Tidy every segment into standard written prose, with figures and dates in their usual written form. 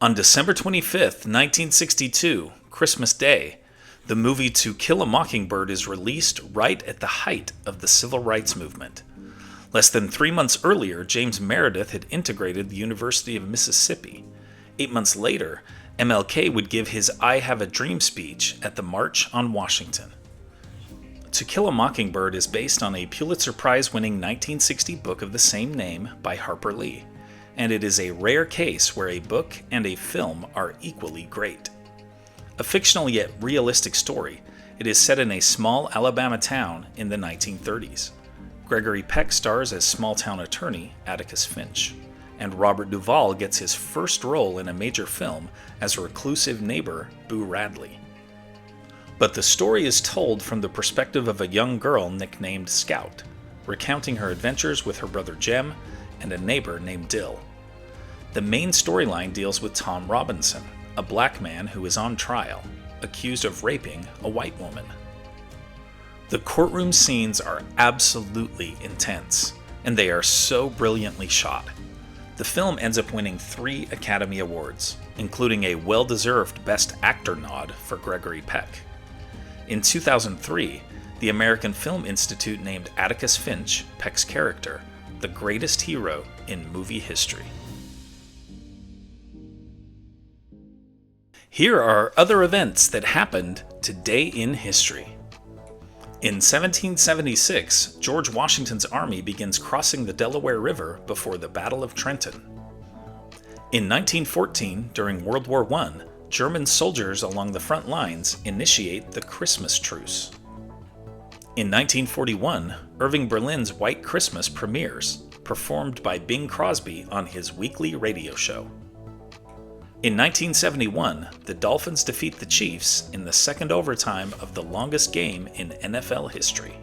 On December 25th, 1962, Christmas Day, the movie To Kill a Mockingbird is released right at the height of the civil rights movement. Less than 3 months earlier, James Meredith had integrated the University of Mississippi. 8 months later, MLK would give his I Have a Dream speech at the March on Washington. To Kill a Mockingbird is based on a Pulitzer Prize-winning 1960 book of the same name by Harper Lee, and it is a rare case where a book and a film are equally great. A fictional yet realistic story, it is set in a small Alabama town in the 1930s. Gregory Peck stars as small-town attorney Atticus Finch, and Robert Duvall gets his first role in a major film as reclusive neighbor Boo Radley. But the story is told from the perspective of a young girl nicknamed Scout, recounting her adventures with her brother Jem and a neighbor named Dill. The main storyline deals with Tom Robinson, a black man who is on trial, accused of raping a white woman. The courtroom scenes are absolutely intense, and they are so brilliantly shot. The film ends up winning 3 Academy Awards, including a well-deserved Best Actor nod for Gregory Peck. In 2003, the American Film Institute named Atticus Finch, Peck's character, the greatest hero in movie history. Here are other events that happened today in history. In 1776, George Washington's army begins crossing the Delaware River before the Battle of Trenton. In 1914, during World War I, German soldiers along the front lines initiate the Christmas Truce. In 1941, Irving Berlin's White Christmas premieres, performed by Bing Crosby on his weekly radio show. In 1971, the Dolphins defeat the Chiefs in the second overtime of the longest game in NFL history.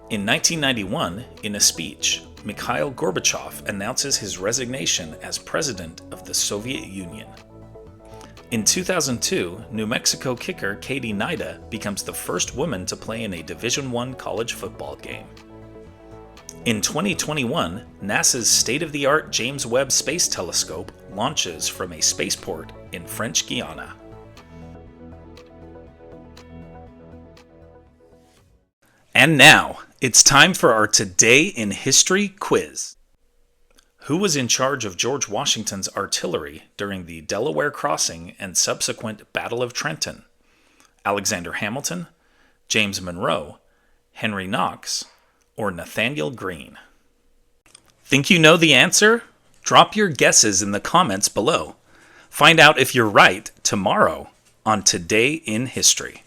In 1991, in a speech, Mikhail Gorbachev announces his resignation as president of the Soviet Union. In 2002, New Mexico kicker Katie Nida becomes the first woman to play in a Division I college football game. In 2021, NASA's state-of-the-art James Webb Space Telescope launches from a spaceport in French Guiana. And now, it's time for our Today in History quiz. Who was in charge of George Washington's artillery during the Delaware Crossing and subsequent Battle of Trenton? Alexander Hamilton, James Monroe, Henry Knox, or Nathaniel Greene? Think you know the answer? Drop your guesses in the comments below. Find out if you're right tomorrow on Today in History.